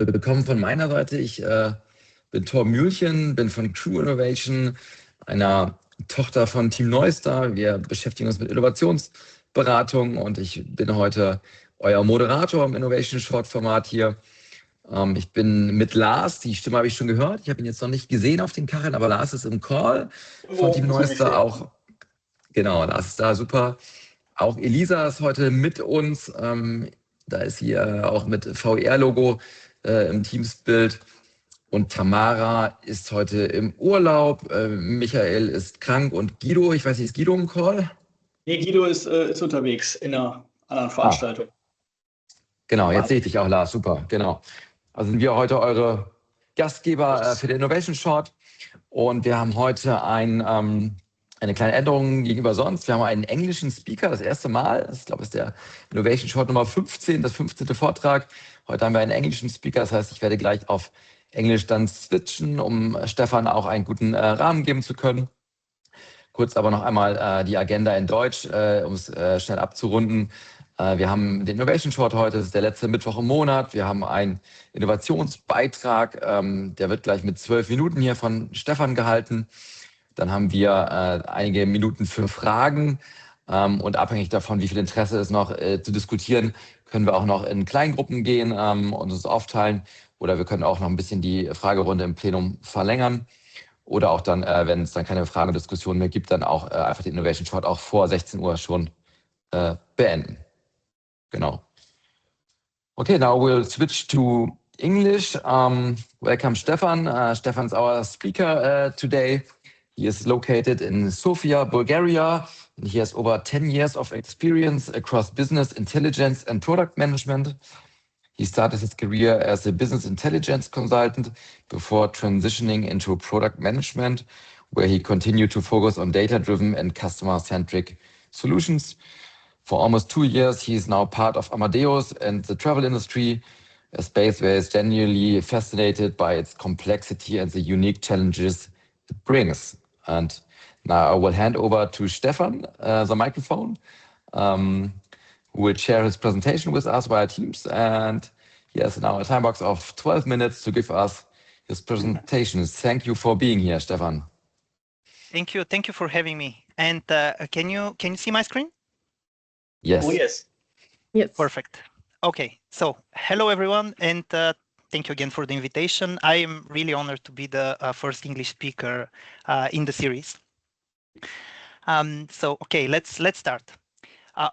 Willkommen von meiner Seite. Ich bin Torben Mühlchen, bin von VIR Innovation, einer Tochter von Team Neusta. Wir beschäftigen uns mit Innovationsberatung und ich bin heute euer Moderator im Innovation Short Format hier. Ich bin mit Lars, die Stimme habe ich schon gehört. Ich habe ihn jetzt noch nicht gesehen auf den Kacheln, aber Lars ist im Call von Team Neusta auch. Genau, Lars ist da, super. Auch Elisa ist heute mit uns. Da ist sie auch mit VR-Logo im Teamsbild. Und Tamara ist heute im Urlaub. Michael ist krank und Guido, ich weiß nicht, ist Guido im Call? Nee, Guido ist unterwegs in einer anderen Veranstaltung. Genau, jetzt sehe ich dich auch, Lars, super, genau. Also sind wir heute eure Gastgeber für den Innovation Short und wir haben heute eine kleine Änderung gegenüber sonst. Wir haben einen englischen Speaker, das erste Mal. Das, ich glaube, ist der Innovation Short Nummer 15, das 15. Vortrag. Heute haben wir einen englischen Speaker, das heißt, ich werde gleich auf Englisch dann switchen, um Stefan auch einen guten Rahmen geben zu können. Kurz aber noch einmal die Agenda in Deutsch, um es schnell abzurunden. Wir haben den Innovation Short heute, das ist der letzte Mittwoch im Monat. Wir haben einen Innovationsbeitrag, der wird gleich mit 12 Minuten hier von Stefan gehalten. Dann haben wir einige Minuten für Fragen und abhängig davon, wie viel Interesse ist noch zu diskutieren, können wir auch noch in Kleingruppen gehen und uns aufteilen oder wir können auch noch ein bisschen die Fragerunde im Plenum verlängern oder auch dann, wenn es dann keine Fragen und Diskussionen mehr gibt, dann auch einfach den Innovation Short auch vor 16 Uhr schon beenden. Genau. Okay, now we'll switch to English. Welcome, Stefan. Stefan's our speaker today. He is located in Sofia, Bulgaria, and he has over 10 years of experience across business intelligence and product management. He started his career as a business intelligence consultant before transitioning into product management, where he continued to focus on data-driven and customer-centric solutions. For almost 2 years, he is now part of Amadeus and the travel industry, a space where he is genuinely fascinated by its complexity and the unique challenges it brings. And now I will hand over to Stefan, the microphone, who will share his presentation with us via Teams. And he has now a time box of 12 minutes to give us his presentation. Thank you for being here, Stefan. Thank you for having me. And can you see my screen? Yes. Oh, yes. Yes. Perfect. Okay, so hello everyone, and thank you again for the invitation. I am really honored to be the first English speaker in the series. So, okay, let's start.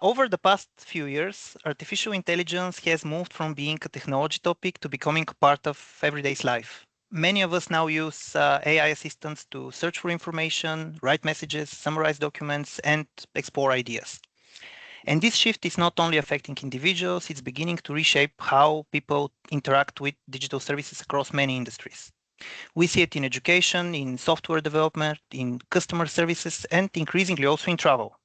Over the past few years, artificial intelligence has moved from being a technology topic to becoming part of everyday's life. Many of us now use AI assistants to search for information, write messages, summarize documents, and explore ideas. And this shift is not only affecting individuals, it's beginning to reshape how people interact with digital services across many industries. We see it in education, in software development, in customer services, and increasingly also in travel.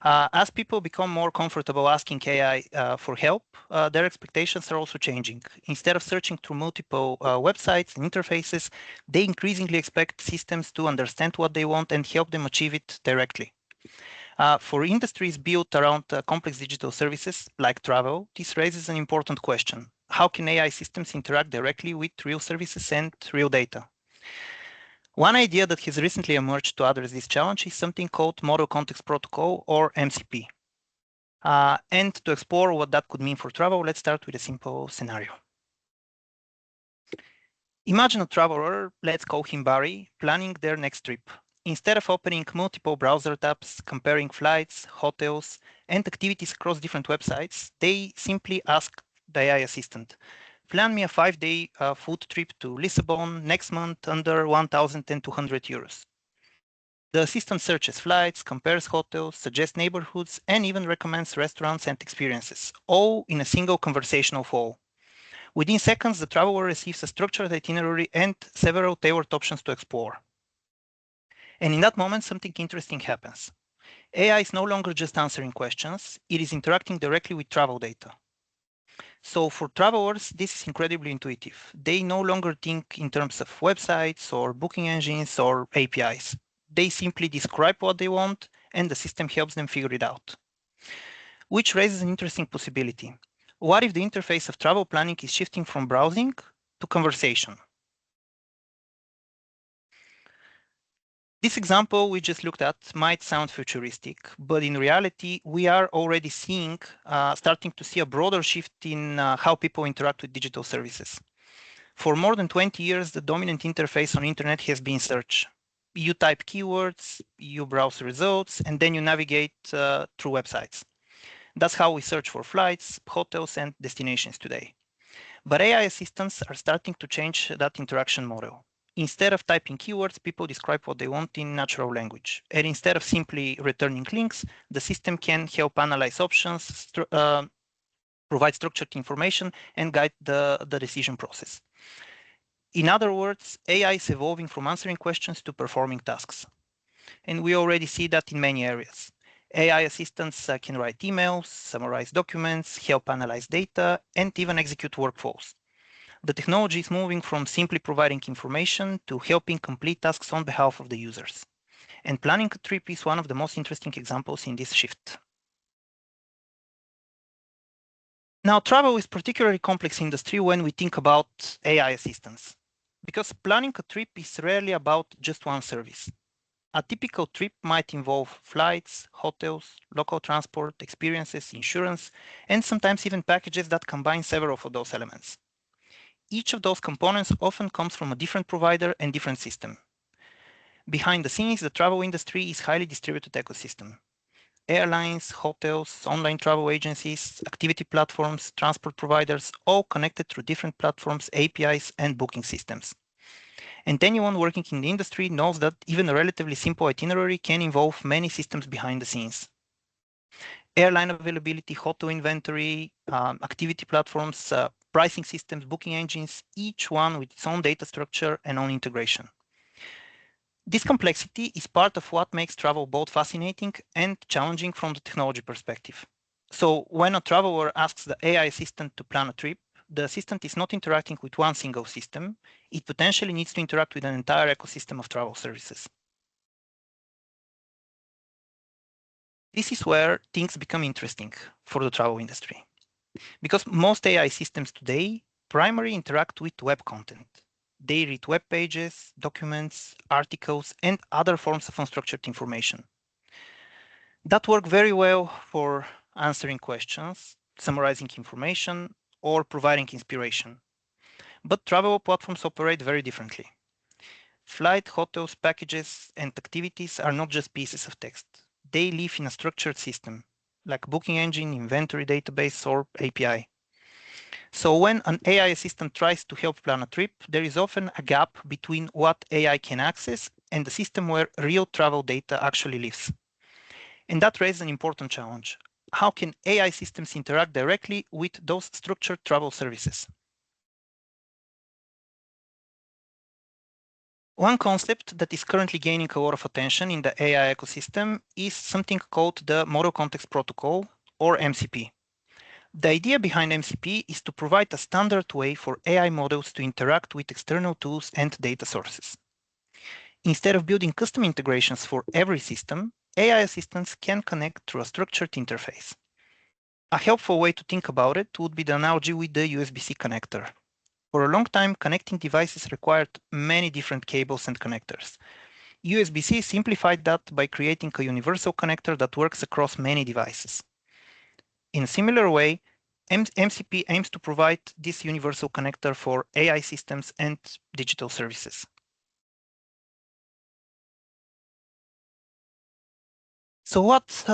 As people become more comfortable asking AI for help, their expectations are also changing. Instead of searching through multiple websites and interfaces, they increasingly expect systems to understand what they want and help them achieve it directly. For industries built around complex digital services like travel, this raises an important question. How can AI systems interact directly with real services and real data? One idea that has recently emerged to address this challenge is something called Model Context Protocol, or MCP. And to explore what that could mean for travel, let's start with a simple scenario. Imagine a traveler, let's call him Barry, planning their next trip. Instead of opening multiple browser tabs, comparing flights, hotels, and activities across different websites, they simply ask the AI assistant, plan me a 5-day food trip to Lisbon next month under 1,200 euros. The assistant searches flights, compares hotels, suggests neighborhoods, and even recommends restaurants and experiences, all in a single conversational flow. Within seconds, the traveler receives a structured itinerary and several tailored options to explore. And in that moment, something interesting happens. AI is no longer just answering questions, it is interacting directly with travel data. So for travelers, this is incredibly intuitive. They no longer think in terms of websites or booking engines or APIs. They simply describe what they want, and the system helps them figure it out. Which raises an interesting possibility. What if the interface of travel planning is shifting from browsing to conversation? This example we just looked at might sound futuristic, but in reality, we are already starting to see a broader shift in how people interact with digital services. For more than 20 years, the dominant interface on internet has been search. You type keywords, you browse results, and then you navigate through websites. That's how we search for flights, hotels, and destinations today. But AI assistants are starting to change that interaction model. Instead of typing keywords, people describe what they want in natural language. And instead of simply returning links, the system can help analyze options, provide structured information, and guide the decision process. In other words, AI is evolving from answering questions to performing tasks. And we already see that in many areas. AI assistants can write emails, summarize documents, help analyze data, and even execute workflows. The technology is moving from simply providing information to helping complete tasks on behalf of the users. And planning a trip is one of the most interesting examples in this shift. Now, travel is a particularly complex industry when we think about AI assistants, because planning a trip is rarely about just one service. A typical trip might involve flights, hotels, local transport, experiences, insurance, and sometimes even packages that combine several of those elements. Each of those components often comes from a different provider and different system. Behind the scenes, the travel industry is a highly distributed ecosystem. Airlines, hotels, online travel agencies, activity platforms, transport providers, all connected through different platforms, APIs, and booking systems. And anyone working in the industry knows that even a relatively simple itinerary can involve many systems behind the scenes. Airline availability, hotel inventory, activity platforms, pricing systems, booking engines, each one with its own data structure and own integration. This complexity is part of what makes travel both fascinating and challenging from the technology perspective. So when a traveler asks the AI assistant to plan a trip, the assistant is not interacting with one single system. It potentially needs to interact with an entire ecosystem of travel services. This is where things become interesting for the travel industry, because most AI systems today primarily interact with web content. They read web pages, documents, articles, and other forms of unstructured information. That work very well for answering questions, summarizing information, or providing inspiration. But travel platforms operate very differently. Flight, hotels, packages, and activities are not just pieces of text. They live in a structured system, like booking engine, inventory database, or API. So when an AI assistant tries to help plan a trip, there is often a gap between what AI can access and the system where real travel data actually lives. And that raises an important challenge. How can AI systems interact directly with those structured travel services? One concept that is currently gaining a lot of attention in the AI ecosystem is something called the Model Context Protocol, or MCP. The idea behind MCP is to provide a standard way for AI models to interact with external tools and data sources. Instead of building custom integrations for every system, AI assistants can connect through a structured interface. A helpful way to think about it would be the analogy with the USB-C connector. For a long time, connecting devices required many different cables and connectors. USB-C simplified that by creating a universal connector that works across many devices. In a similar way, MCP aims to provide this universal connector for AI systems and digital services. So what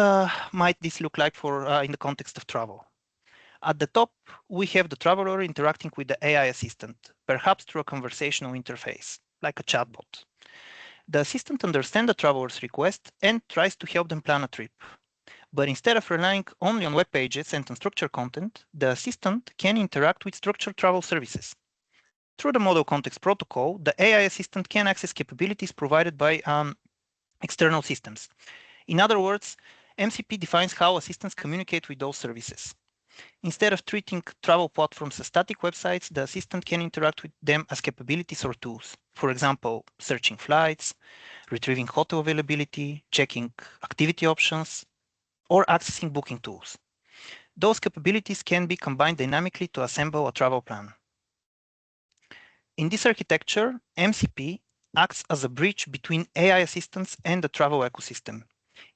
might this look like in the context of travel? At the top, we have the traveler interacting with the AI assistant, perhaps through a conversational interface, like a chatbot. The assistant understands the traveler's request and tries to help them plan a trip. But instead of relying only on web pages and unstructured content, the assistant can interact with structured travel services. Through the Model Context Protocol, the AI assistant can access capabilities provided by external systems. In other words, MCP defines how assistants communicate with those services. Instead of treating travel platforms as static websites, the assistant can interact with them as capabilities or tools. For example, searching flights, retrieving hotel availability, checking activity options, or accessing booking tools. Those capabilities can be combined dynamically to assemble a travel plan. In this architecture, MCP acts as a bridge between AI assistants and the travel ecosystem.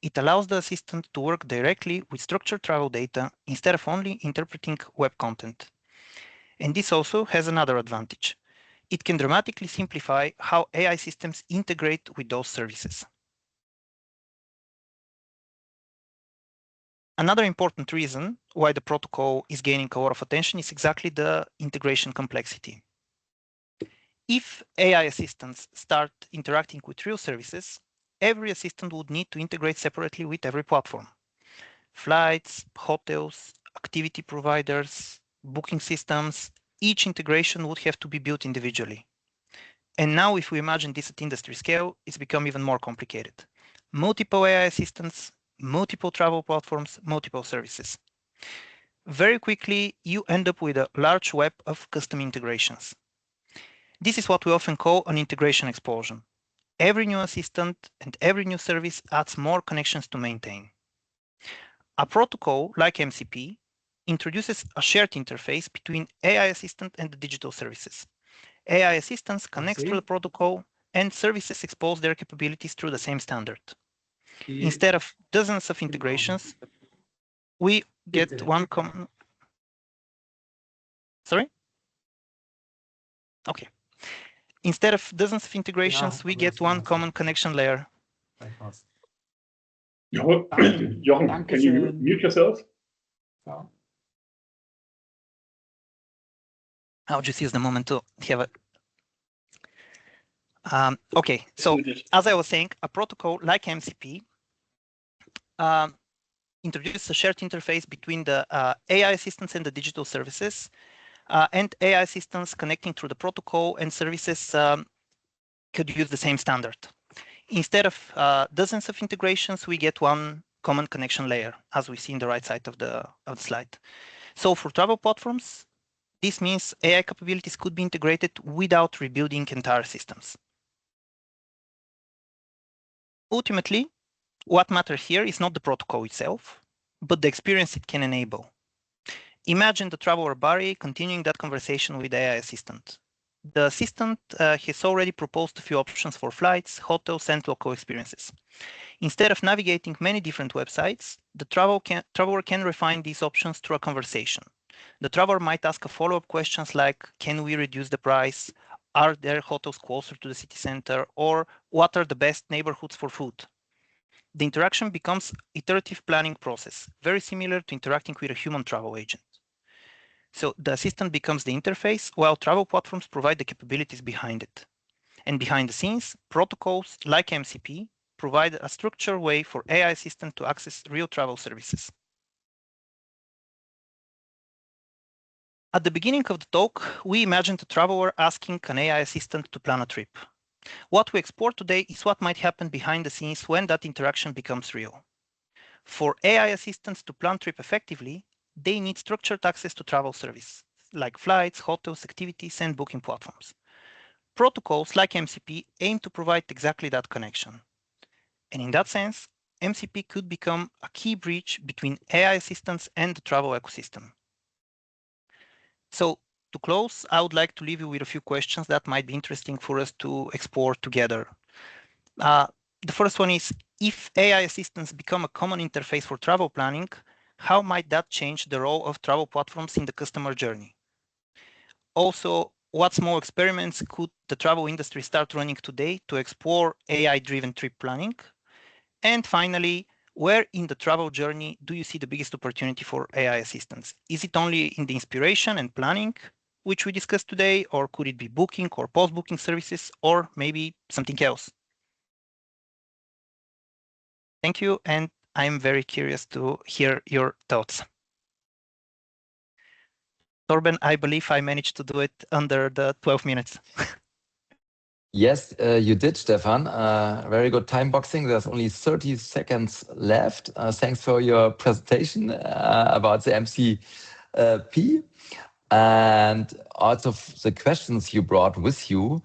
It allows the assistant to work directly with structured travel data instead of only interpreting web content. And this also has another advantage. It can dramatically simplify how AI systems integrate with those services. Another important reason why the protocol is gaining a lot of attention is exactly the integration complexity. If AI assistants start interacting with real services, every assistant would need to integrate separately with every platform. Flights, hotels, activity providers, booking systems, each integration would have to be built individually. And now if we imagine this at industry scale, it's become even more complicated. Multiple AI assistants, multiple travel platforms, multiple services. Very quickly, you end up with a large web of custom integrations. This is what we often call an integration explosion. Every new assistant and every new service adds more connections to maintain. A protocol like MCP introduces a shared interface between AI assistant and the digital services. AI assistants connect through the protocol and services expose their capabilities through the same standard. Instead of dozens of integrations, we get one common. Sorry? Okay. Instead of dozens of integrations, we get one common connection layer. Jochen, can you mute yourself? I'll just use the moment to have a. Okay, so as I was saying, a protocol like MCP introduces a shared interface between the AI assistants and the digital services, and AI assistants connecting through the protocol and services could use the same standard. Instead of dozens of integrations, we get one common connection layer, as we see in the right side of the slide. So for travel platforms, this means AI capabilities could be integrated without rebuilding entire systems. Ultimately, what matters here is not the protocol itself, but the experience it can enable. Imagine the traveler Barry continuing that conversation with the AI assistant. The assistant has already proposed a few options for flights, hotels, and local experiences. Instead of navigating many different websites, the traveler can refine these options through a conversation. The traveler might ask a follow-up questions like, can we reduce the price? Are there hotels closer to the city center? Or what are the best neighborhoods for food? The interaction becomes an iterative planning process, very similar to interacting with a human travel agent. So the assistant becomes the interface, while travel platforms provide the capabilities behind it. And behind the scenes, protocols like MCP provide a structured way for AI assistant to access real travel services. At the beginning of the talk, we imagined a traveler asking an AI assistant to plan a trip. What we explore today is what might happen behind the scenes when that interaction becomes real. For AI assistants to plan trip effectively, they need structured access to travel services, like flights, hotels, activities, and booking platforms. Protocols like MCP aim to provide exactly that connection. And in that sense, MCP could become a key bridge between AI assistants and the travel ecosystem. So to close, I would like to leave you with a few questions that might be interesting for us to explore together. The first one is, if AI assistants become a common interface for travel planning, how might that change the role of travel platforms in the customer journey? Also, what small experiments could the travel industry start running today to explore AI-driven trip planning? And finally, where in the travel journey do you see the biggest opportunity for AI assistants? Is it only in the inspiration and planning, which we discussed today, or could it be booking or post-booking services, or maybe something else? Thank you, and I'm very curious to hear your thoughts. Torben, I believe I managed to do it under the 12 minutes. Yes, you did, Stefan. Very good time boxing. There's only 30 seconds left. Thanks for your presentation about the MCP and also the questions you brought with you.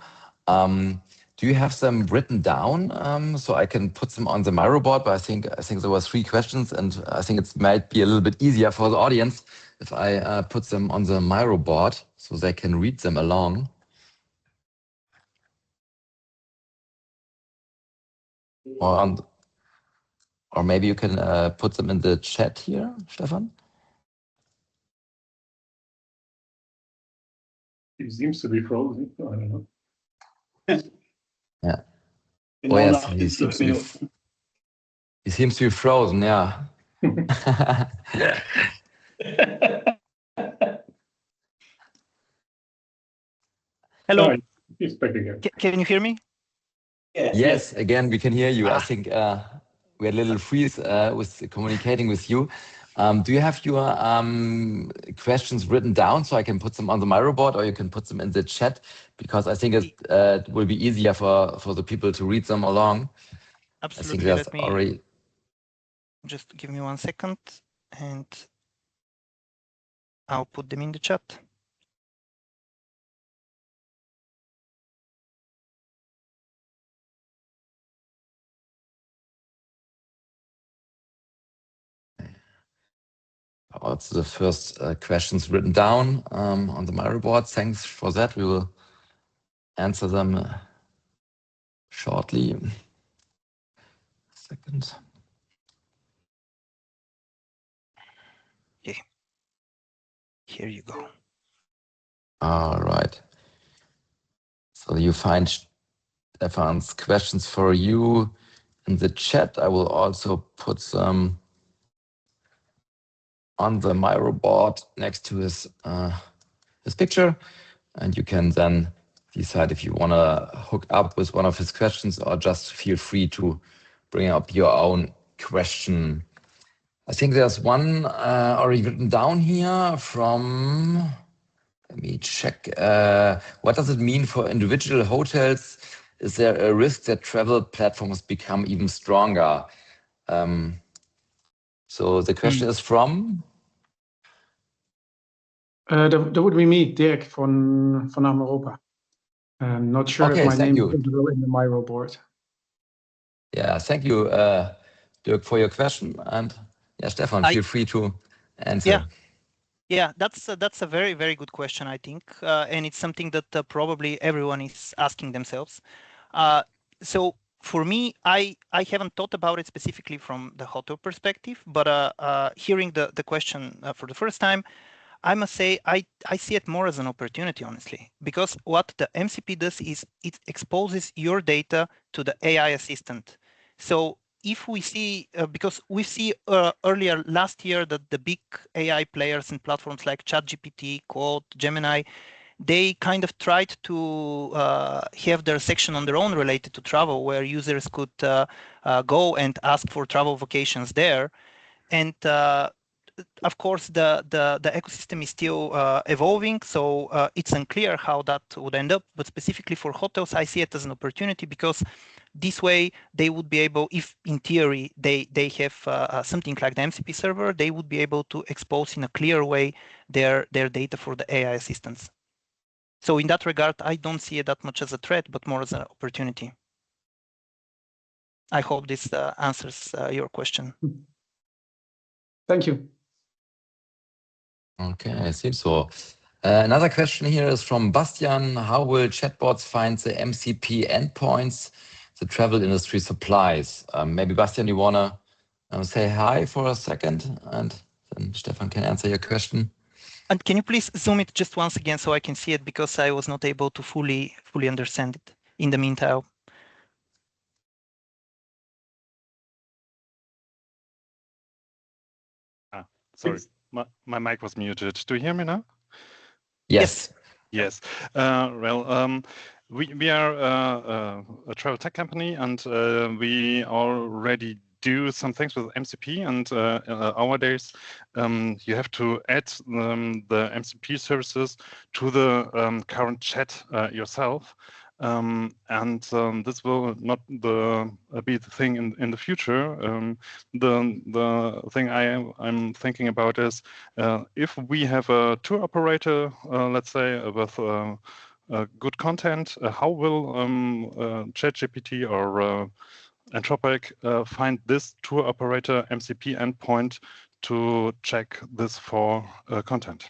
Do do you have them written down so I can put them on the Miro board? But I think there were 3 questions, and I think it might be a little bit easier for the audience if I put them on the Miro board so they can read them along. Or maybe you can put them in the chat here, Stefan. He seems to be frozen. I don't know. Yeah. Genau, Oh yes, nach he den seems 12 to be, Minuten. he seems to be frozen. Yeah. Hello. Oh, he's back again. Can you hear me? Yes, again, we can hear you. I Ah. think we had a little freeze with communicating with you. Do you have your questions written down so I can put them on the Miro board, or you can put them in the chat? Because I think it will be easier for the people to read them along. Absolutely. I think there's already. Just give me 1 second, and I'll put them in the chat. Also the first questions written down on the Miro board. Thanks for that. We will answer them shortly. Second. Okay. Here you go. All right. So you find Stefan's questions for you in the chat. I will also put them on the Miro board next to his picture, and you can then decide if you want to hook up with one of his questions, or just feel free to bring up your own question. I think there's one already written down here from, let me check. What does it mean for individual hotels? Is there a risk that travel platforms become even stronger? So the question is from? That would be me, Dirk von Europa. I'm not sure Okay, if my thank name you. is visible in the Miro board. Yeah, thank you, Dirk, for your question. And yeah, Stefan, feel free to answer. Yeah, that's a very, very good question, I think, and it's something that probably everyone is asking themselves. So for me, I haven't thought about it specifically from the hotel perspective, but hearing the question for the first time, I must say I see it more as an opportunity, honestly, because what the MCP does is it exposes your data to the AI assistant. So if we see, because we see earlier last year that the big AI players and platforms like ChatGPT, Claude, Gemini, they kind of tried to have their section on their own related to travel, where users could go and ask for travel vacations there. And of course, the ecosystem is still evolving, so it's unclear how that would end up. But specifically for hotels, I see it as an opportunity, because this way they would be able, if in theory they have something like the MCP server, they would be able to expose in a clear way their data for the AI assistants. So in that regard, I don't see it that much as a threat, but more as an opportunity. I hope this answers your question. Thank you. Okay, I see. So another question here is from Bastian. How will chatbots find the MCP endpoints the travel industry supplies? Maybe Bastian, you want to say hi for a second, and then Stefan can answer your question. And can you please zoom it just once again so I can see it, because I was not able to fully understand it in the meantime. Sorry, my mic was muted. Do you hear me now? Yes. Yes. Well, we are a travel tech company, and we already do some things with MCP. And nowadays, you have to add the MCP services to the current chat yourself. This will not be the thing in the future. The thing I'm thinking about is if we have a tour operator, let's say with good content, how will ChatGPT or Anthropic find this tour operator MCP endpoint to check this for content?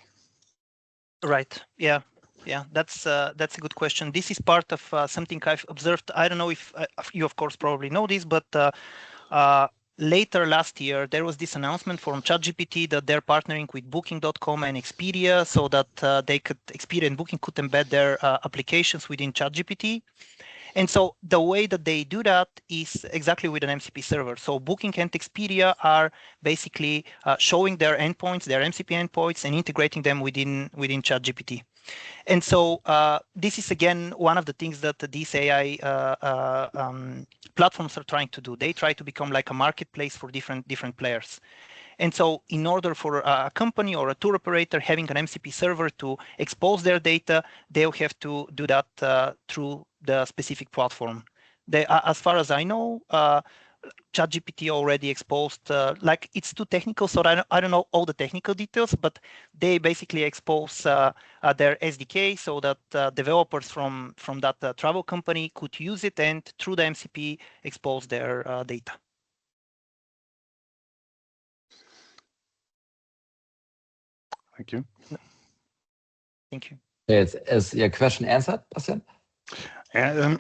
Right. Yeah. Yeah, that's a good question. This is part of something I've observed. I don't know if you, of course, probably know this, but later last year, there was this announcement from ChatGPT that they're partnering with Booking.com and Expedia so that Expedia and Booking could embed their applications within ChatGPT. And so the way that they do that is exactly with an MCP server. So Booking and Expedia are basically showing their endpoints, their MCP endpoints, and integrating them within ChatGPT. And so this is, again, one of the things that these AI platforms are trying to do. They try to become like a marketplace for different players. And so in order for a company or a tour operator having an MCP server to expose their data, they'll have to do that through the specific platform. As far as I know, ChatGPT already exposed, like it's too technical, so I don't know all the technical details, but they basically expose their SDK so that developers from that travel company could use it and through the MCP expose their data. Thank you. Thank you. Is your question answered, Bastian? Yeah,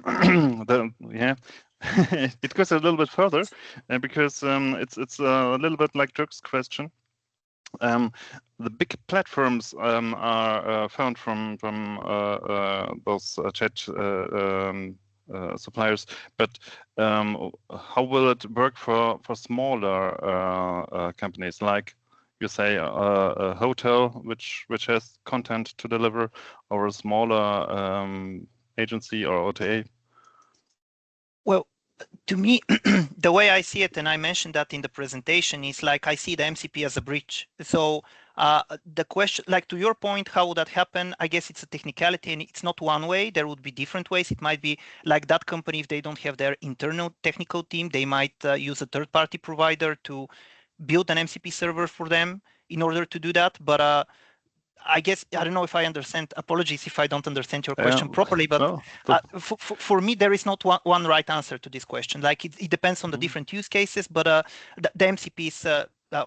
it goes a little bit further because it's a little bit like Dirk's question. The big platforms are found from those chat suppliers, but how will it work for smaller companies, like you say a hotel which has content to deliver, or a smaller agency or OTA? Well, to me, the way I see it, and I mentioned that in the presentation, is like I see the MCP as a bridge. So the question, like to your point, how would that happen? I guess it's a technicality, and it's not one way. There would be different ways. It might be like that company, if they don't have their internal technical team, they might use a third-party provider to build an MCP server for them in order to do that. But I guess, I don't know if I understand. Apologies if I don't understand your question properly, but no, for me, there is not one right answer to this question. Like it depends on the different use cases, but the MCP is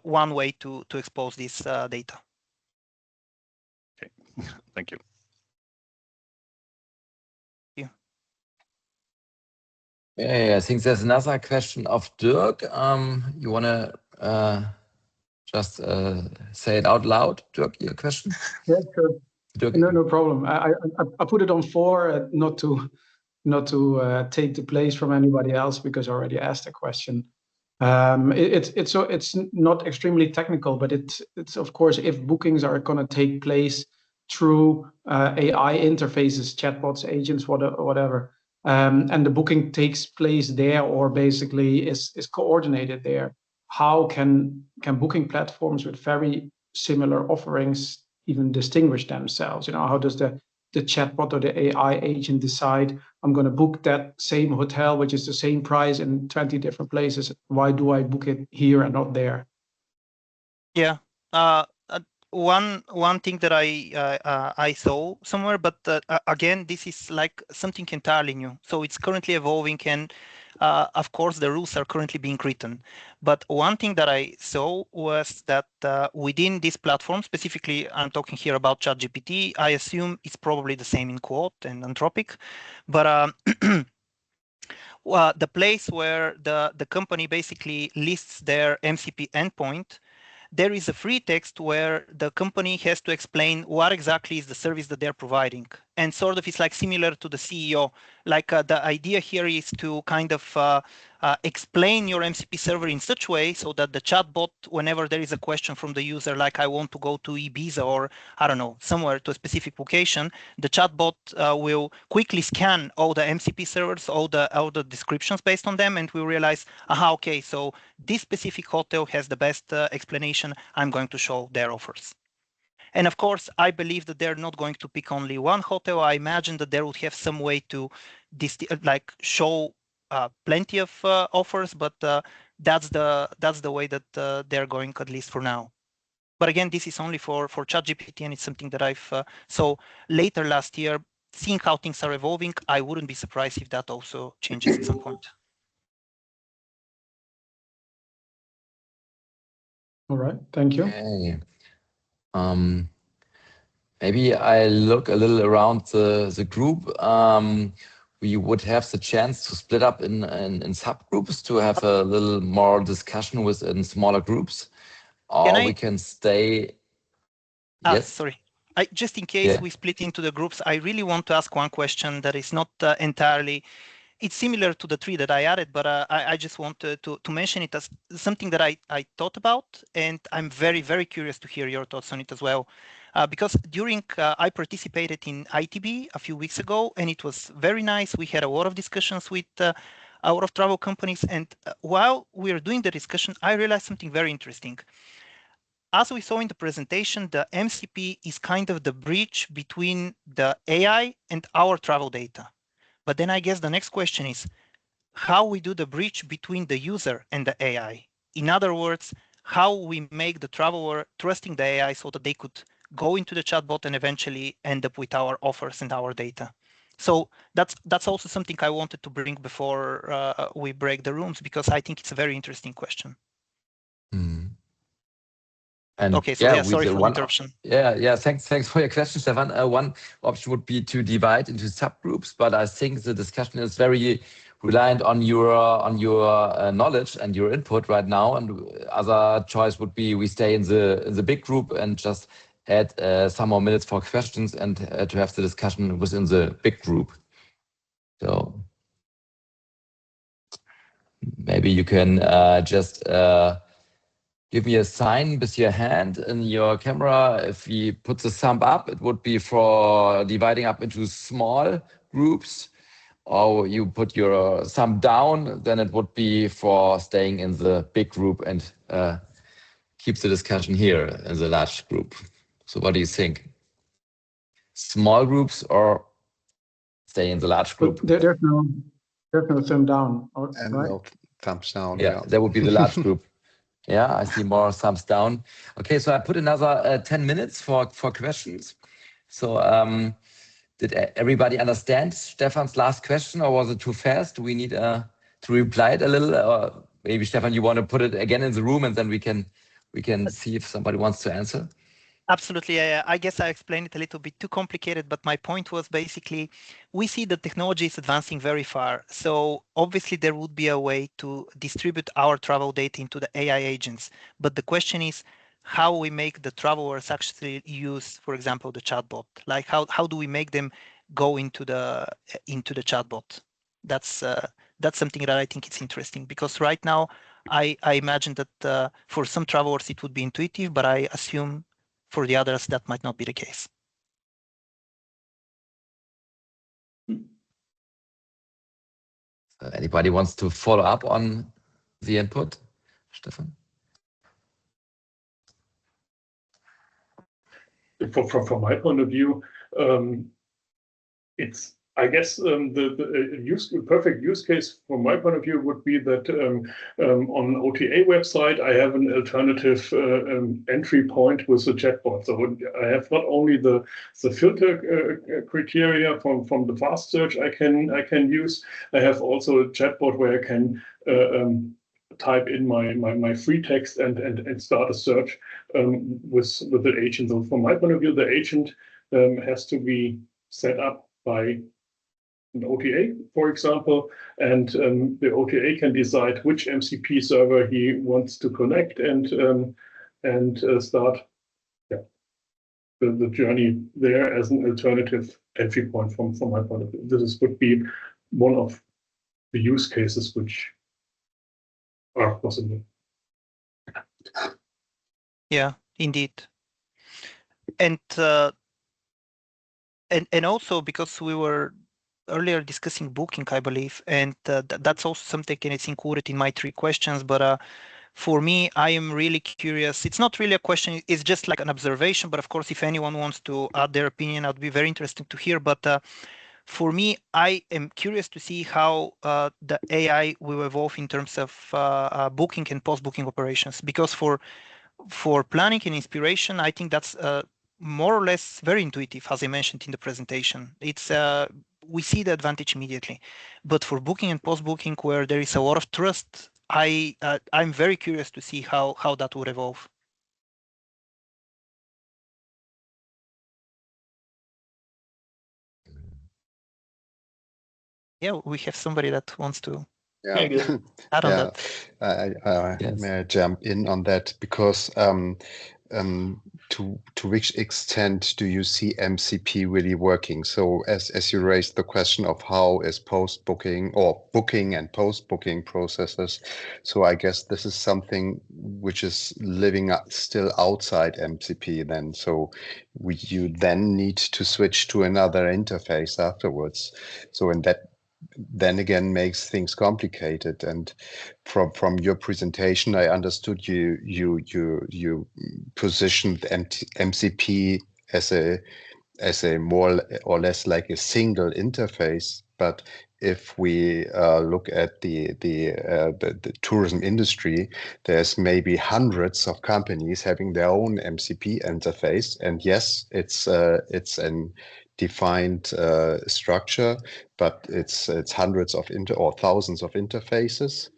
one way to expose this data. Okay, thank you. Yeah, I think there's another question of Dirk. You want to just say it out loud, Dirk, your question? Yeah, sure. Dirk. No problem. I put it on 4, not to take the place from anybody else, because I already asked a question. It's not extremely technical, but it's of course, if bookings are going to take place through AI interfaces, chatbots, agents, whatever, and the booking takes place there, or basically is coordinated there, how can booking platforms with very similar offerings even distinguish themselves? You know, how does the chatbot or the AI agent decide I'm going to book that same hotel, which is the same price in 20 different places? Why do I book it here and not there? Yeah. One thing that I saw somewhere, but again, this is like something entirely new. So it's currently evolving, and of course, the rules are currently being written. But one thing that I saw was that within this platform, specifically, I'm talking here about ChatGPT. I assume it's probably the same in Quote and Anthropic, but the place where the company basically lists their MCP endpoint, there is a free text where the company has to explain what exactly is the service that they're providing. And sort of it's like similar to the CEO. Like the idea here is to kind of explain your MCP server in such way so that the chatbot, whenever there is a question from the user, like I want to go to Ibiza or I don't know, somewhere to a specific location, the chatbot will quickly scan all the MCP servers, all the descriptions based on them, and we realize, aha, okay, so this specific hotel has the best explanation. I'm going to show their offers. And of course, I believe that they're not going to pick only one hotel. I imagine that they would have some way to like show plenty of offers, but that's the way that they're going, at least for now. But again, this is only for ChatGPT, and it's something that I've saw later last year. seeing how things are evolving, I wouldn't be surprised if that also changes at some point. All right, thank you. Okay. Maybe I look a little around the group. We would have the chance to split up in subgroups to have a little more discussion within smaller groups, or we can stay. Yes. Sorry. Just in case we split into the groups, I really want to ask one question that is not entirely. It's similar to the three that I added, but I just want to mention it as something that I thought about, and I'm very, very curious to hear your thoughts on it as well. Because during I participated in ITB a few weeks ago, and it was very nice. We had a lot of discussions with a lot of travel companies, and while we were doing the discussion, I realized something very interesting. As we saw in the presentation, the MCP is kind of the bridge between the AI and our travel data. But then I guess the next question is how we do the bridge between the user and the AI. In other words, how we make the traveler trusting the AI so that they could go into the chatbot and eventually end up with our offers and our data. So that's also something I wanted to bring before we break the rooms, because I think it's a very interesting question. Mm. And okay, so sorry for the interruption. Thanks for your question, Stefan. One option would be to divide into subgroups, but I think the discussion is very reliant on your knowledge and your input right now. And other choice would be we stay in the big group and just add some more minutes for questions and to have the discussion within the big group. So maybe you can just give me a sign with your hand in your camera. If we put the thumb up, it would be for dividing up into small groups. Or you put your thumb down, then it would be for staying in the big group and keep the discussion here in the large group. So what do you think? Small groups or stay in the large group? There's no thumb down. And right? no thumbs down. Yeah, that would be the large group. Yeah, I see more thumbs down. Okay, so I put another 10 minutes for questions. So did everybody understand Stefan's last question, or was it too fast? Do we need to reply it a little? Or maybe, Stefan, you want to put it again in the room, and then we can see if somebody wants to answer? Absolutely. Yeah. I guess I explained it a little bit too complicated, but my point was basically we see the technology is advancing very far. So obviously there would be a way to distribute our travel data into the AI agents. But the question is how we make the travelers actually use, for example, the chatbot. Like how do we make them go into the chatbot? That's something that I think is interesting, because right now I imagine that for some travelers it would be intuitive, but I assume for the others, that might not be the case. Anybody wants to follow up on the input, Stefan? From my point of view, it's, I guess, the perfect use case from my point of view would be that on OTA website, I have an alternative entry point with the chatbot. So I have not only the filter criteria from the fast search I can use. I have also a chatbot where I can type in my free text and start a search with the agent. So from my point of view, the agent has to be set up by an OTA, for example, and the OTA can decide which MCP server he wants to connect and start the journey there as an alternative entry point from my point of view. This would be one of the use cases which are possible. Yeah, indeed. And also because we were earlier discussing booking, I believe, and that's also something that's included in my 3 questions. But for me, I am really curious. It's not really a question, it's just like an observation. But of course, if anyone wants to add their opinion, I'd be very interested to hear. But for me, I am curious to see how the AI will evolve in terms of booking and post-booking operations. Because for planning and inspiration, I think that's more or less very intuitive, as I mentioned in the presentation. It's we see the advantage immediately. But for booking and post-booking, where there is a lot of trust, I'm very curious to see how that would evolve. Yeah, we have somebody that wants to Yeah, add on yeah. that. Yes. May I jump in on that? Because to which extent do you see MCP really working? So as you raised the question of how is post-booking or booking and post-booking processes, so I guess this is something which is living still outside MCP then. So you then need to switch to another interface afterwards. So in that then again makes things complicated. And from your presentation, I understood you positioned MCP as a more or less like a single interface. But if we look at the tourism industry, there's maybe hundreds of companies having their own MCP interface. And yes, it's an defined structure, but it's hundreds of or thousands of interfaces.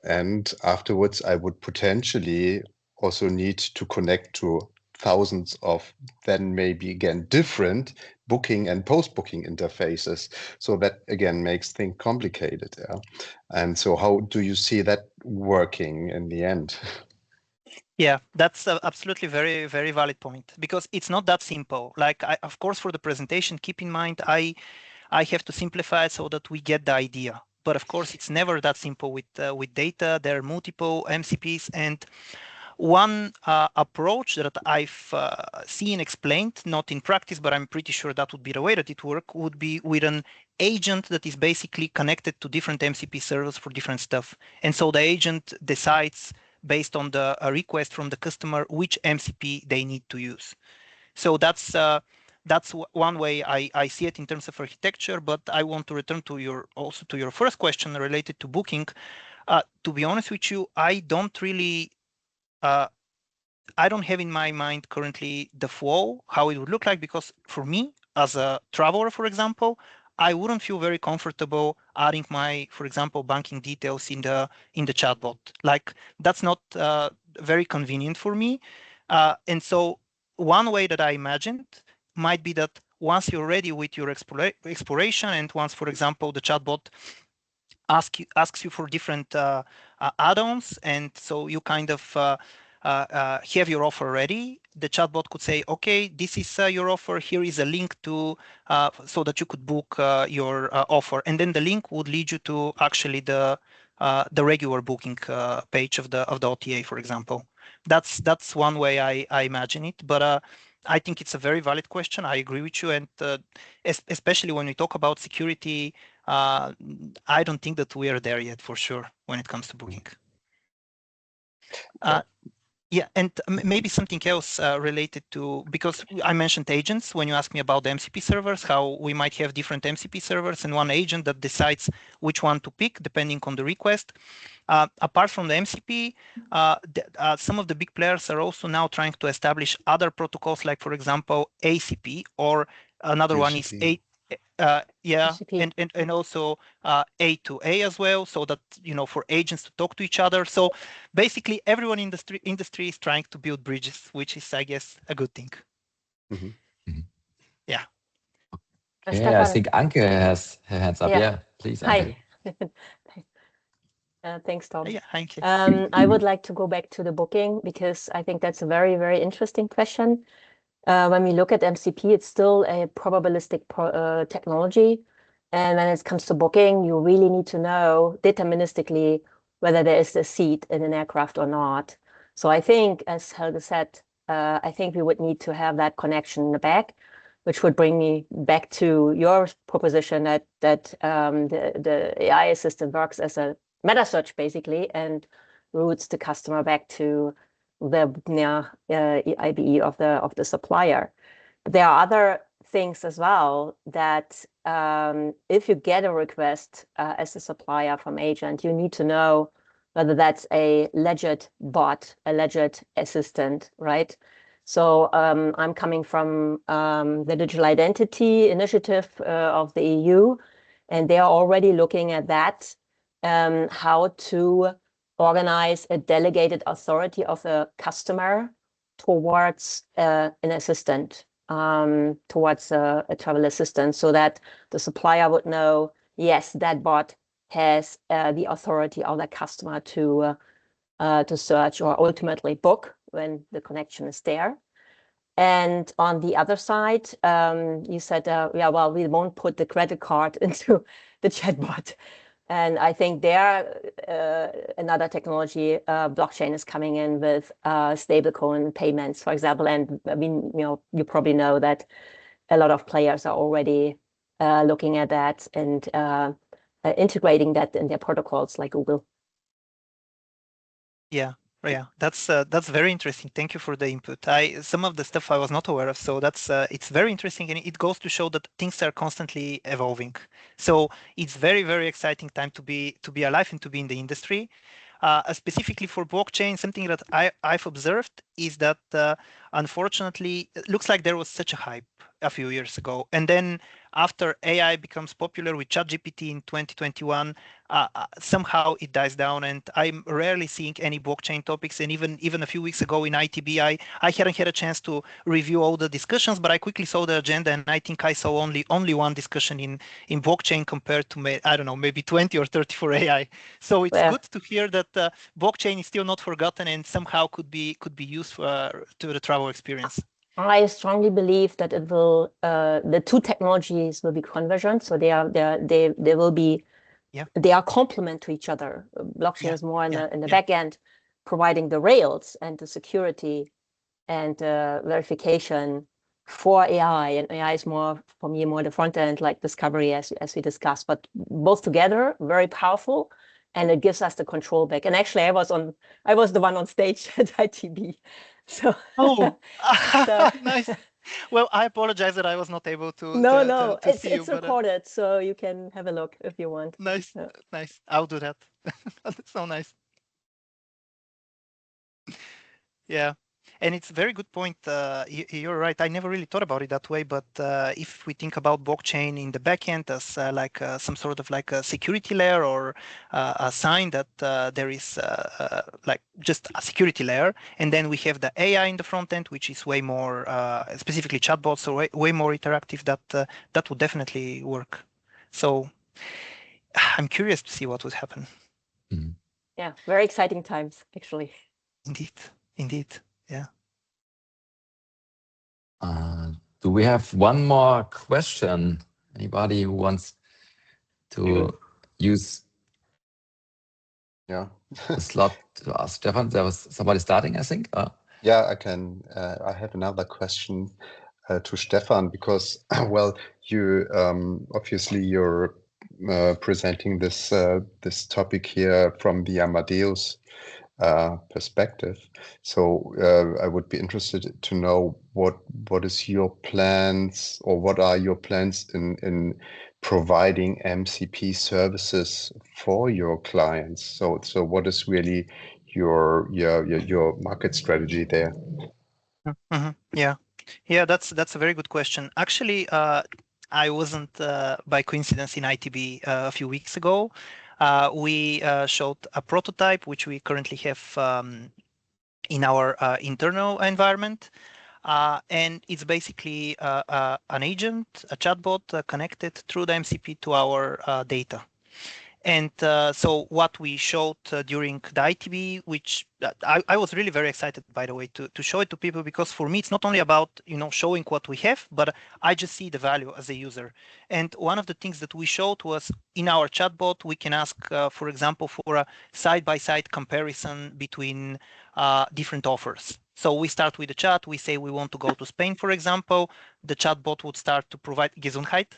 And afterwards, I would potentially also need to connect to thousands of then maybe again different booking and post-booking interfaces. So that again makes things complicated. Yeah? And so how do you see that working in the end? Yeah, that's absolutely very, very valid point, because it's not that simple. Like, of course, for the presentation, keep in mind, I have to simplify it so that we get the idea. But of course, it's never that simple with data. There are multiple MCPs, and one approach that I've seen explained, not in practice, but I'm pretty sure that would be the way that it works, would be with an agent that is basically connected to different MCP servers for different stuff. And so the agent decides based on the request from the customer which MCP they need to use. So that's one way I see it in terms of architecture. But I want to return to your first question related to booking. To be honest with you, I don't have in my mind currently the flow, how it would look like, because for me, as a traveler, for example, I wouldn't feel very comfortable adding my, for example, banking details in the chatbot. Like, that's not very convenient for me. And so one way that I imagined might be that once you're ready with your exploration, and once, for example, the chatbot asks you for different add-ons, and so you kind of have your offer ready, the chatbot could say, okay, this is your offer, here is a link to so that you could book your offer, and then the link would lead you to actually the regular booking page of the OTA, for example. That's one way I imagine it. But I think it's a very valid question. I agree with you, and especially when we talk about security, I don't think that we are there yet, for sure, when it comes to booking. Yeah, and maybe something else related to, because I mentioned agents when you asked me about the MCP servers, how we might have different MCP servers and one agent that decides which one to pick depending on the request. Apart from the MCP, some of the big players are also now trying to establish other protocols, like, for example, ACP, or another one is and also A2A as well, so that, for agents to talk to each other. So basically, everyone in the industry is trying to build bridges, which is, I guess, a good thing. Mm-hmm. Mm-hmm. Yeah. Yeah, I think Anke has her hands up. Yeah, please, Anke. Hi. Thanks, Tom. Yeah, thank you. I would like to go back to the booking, because I think that's a very, very interesting question. When we look at MCP, it's still a probabilistic technology. And when it comes to booking, you really need to know deterministically whether there is a seat in an aircraft or not. So I think, as Helge said, I think we would need to have that connection in the back, which would bring me back to your proposition that the AI assistant works as a meta search, basically, and routes the customer back to the IBE of the supplier. But there are other things as well that if you get a request as a supplier from agent, you need to know whether that's a legit bot, a legit assistant, right? So I'm coming from the Digital Identity Initiative of the EU, and they are already looking at that, how to organize a delegated authority of a customer towards an assistant, towards a travel assistant, so that the supplier would know, yes, that bot has the authority of the customer to search or ultimately book when the connection is there. And on the other side, you said, yeah, well, we won't put the credit card into the chatbot. And I think there, another technology, blockchain is coming in with stablecoin payments, for example. And I mean, you probably know that a lot of players are already looking at that and integrating that in their protocols, like Google. Yeah, that's very interesting. Thank you for the input. Some of the stuff I was not aware of, so that's it's very interesting, and it goes to show that things are constantly evolving. So it's very, very exciting time to be alive and to be in the industry. Specifically for blockchain, something that I've observed is that unfortunately, it looks like there was such a hype a few years ago, and then after AI becomes popular with ChatGPT in 2021, somehow it dies down, and I'm rarely seeing any blockchain topics. And even a few weeks ago in ITB, I hadn't had a chance to review all the discussions, but I quickly saw the agenda, and I think I saw only one discussion in blockchain compared to I don't know, maybe 20 or 30 for AI. So it's good to hear that blockchain is still not forgotten and somehow could be used to the travel experience. I strongly believe that it will. The two technologies will be convergent, so they will be. Yeah. They are complement to each other. Blockchain is more in the back end, providing the rails and the security and verification for AI, and AI is more, for me, more the front end, like discovery, as we discussed. But both together, very powerful, and it gives us the control back. And actually, I was the one on stage at ITB. So nice. Well, I apologize that I was not able to. No, to see it's recorded, so you can have a look if you want. Nice, nice. I'll do that. That's so nice. Yeah, and it's a very good point. You're right. I never really thought about it that way. But if we think about blockchain in the backend as like some sort of like a security layer or a sign that there is like just a security layer, and then we have the AI in the front end, which is way more specifically chatbots, so way more interactive. That would definitely work. So I'm curious to see what would happen. Mm. Yeah, very exciting times, actually. Indeed. Yeah. Do we have one more question? Anybody who wants to use the slot to ask Stefan? There was somebody starting, I think. Yeah, I can. I have another question to Stefan, because, well, you obviously you're presenting this topic here from the Amadeus perspective. So I would be interested to know what is your plans, or what are your plans in providing MCP services for your clients. So what is really your market strategy there? Mm-hmm. Yeah, that's a very good question. Actually, I wasn't by coincidence in ITB a few weeks ago. We showed a prototype which we currently have in our internal environment, and it's basically an agent, a chatbot connected through the MCP to our data. And so what we showed during the ITB, which I was really very excited, by the way, to show it to people, because for me, it's not only about, showing what we have, but I just see the value as a user. And one of the things that we showed was in our chatbot, we can ask, for example, for a side-by-side comparison between different offers. So we start with the chat. We say we want to go to Spain, for example. The chatbot would start to provide Gesundheit.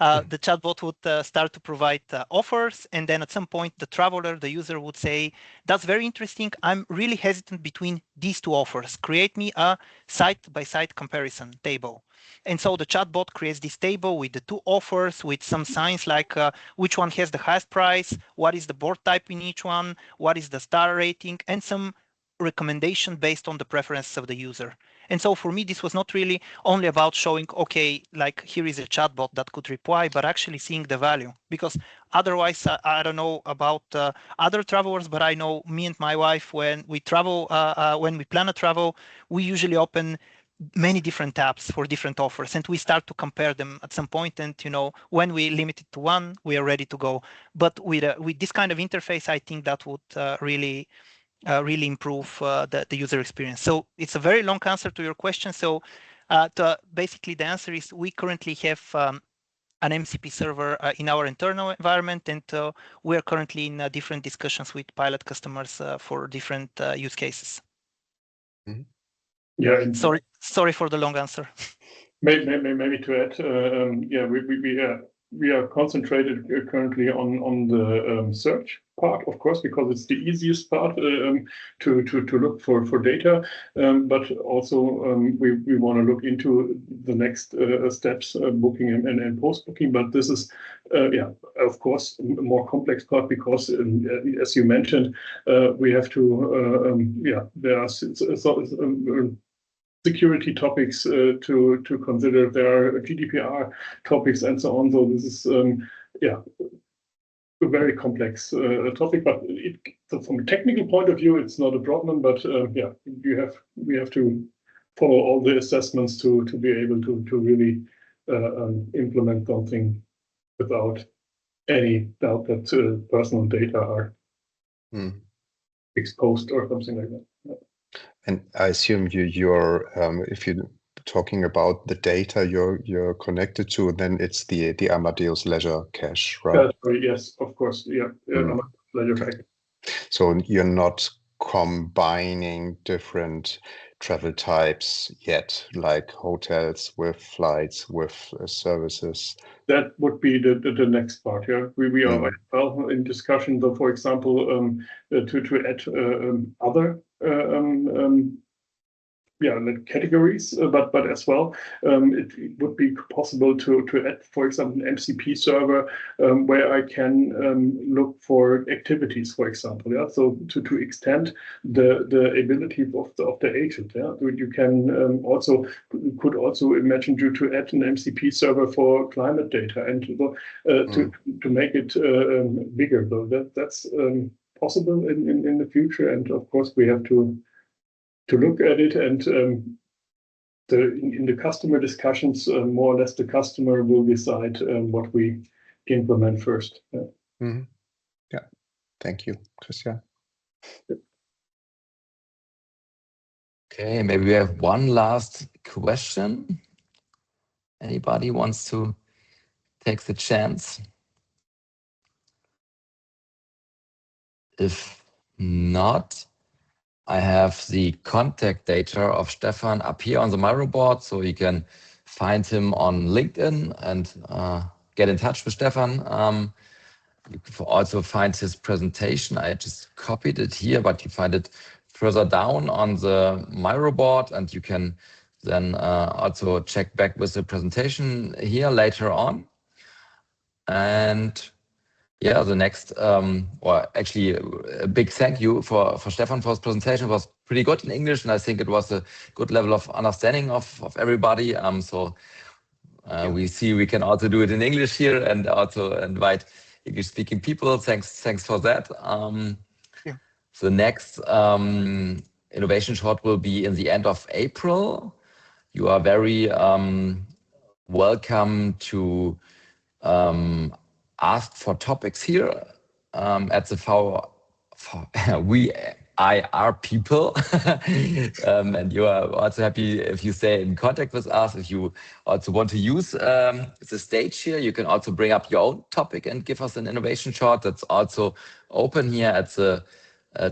The chatbot would start to provide offers, and then at some point, the traveler, the user, would say, "That's very interesting. I'm really hesitant between these two offers. Create me a side-by-side comparison table." And so the chatbot creates this table with the two offers, with some signs like which one has the highest price, what is the board type in each one, what is the star rating, and some recommendation based on the preferences of the user. And so for me, this was not really only about showing, okay, like here is a chatbot that could reply, but actually seeing the value. Because otherwise, I don't know about other travelers, but I know me and my wife, when we travel, when we plan a travel, we usually open many different tabs for different offers, and we start to compare them at some point. And when we limit it to one, we are ready to go. But with this kind of interface, I think that would really improve the user experience. So it's a very long answer to your question. So basically, the answer is we currently have an MCP server in our internal environment, and we are currently in different discussions with pilot customers for different use cases. Mm-hmm. Yeah. Sorry for the long answer. Maybe to add, we are concentrated currently on the search part, of course, because it's the easiest part to look for data. But also we want to look into the next steps, booking and post booking. But this is of course, a more complex part because, as you mentioned, we have to there are security topics to consider. There are GDPR topics and so on. So this is a very complex topic. But so from a technical point of view, it's not a problem. But we have to follow all the assessments to be able to really implement something without any doubt that personal data are exposed or something like that. And I assume you're if you're talking about the data you're connected to, then it's the Amadeus Leisure cache, right? Yes, of course. Yeah, Amadeus Leisure cache. So you're not combining different travel types yet, like hotels with flights with services. That would be the next part. Yeah, we are well in discussion. So, for example, to add other categories, but as well, it would be possible to add, for example, an MCP server where I can look for activities, for example. Yeah, so to extend the ability of the agent. Yeah, you can could also imagine you to add an MCP server for climate data and to make it bigger. So that's possible in the future, and of course we have to look at it, and in the customer discussions, more or less the customer will decide what we implement first. Yeah, thank you, Christian. Okay, maybe we have one last question. Anybody wants to take the chance? If not, I have the contact data of Stefan up here on the Miro board, so you can find him on LinkedIn and get in touch with Stefan. You can also find his presentation. I just copied it here, but you find it further down on the Miro board, and you can then also check back with the presentation here later on. And yeah, the next, or actually a big thank you for Stefan for his presentation. It was pretty good in English, and I think it was a good level of understanding of everybody. We see we can also do it in English here and also invite English-speaking people. Thanks for that. The next innovation short will be in the end of April. You are very welcome to ask for topics here at the VIR people. And you are also happy if you stay in contact with us. If you also want to use the stage here, you can also bring up your own topic and give us an innovation short. That's also open here at the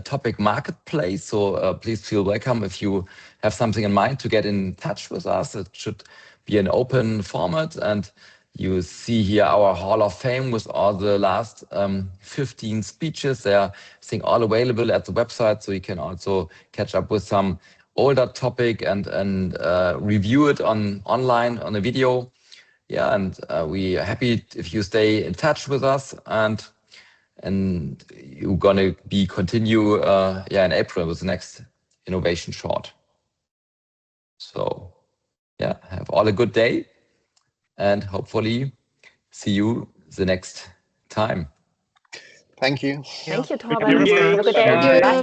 topic marketplace. So please feel welcome if you have something in mind to get in touch with us. It should be an open format, and you see here our Hall of Fame with all the last 15 speeches. They are, I think, all available at the website, so you can also catch up with some older topic and review it online on a video. Yeah, and we are happy if you stay in touch with us, and you're gonna continue in April with the next innovation short. So yeah, have all a good day and hopefully see you the next time. Thank you. Thank you, Thank you Torben. very Have a much. good day. Thank you. Bye.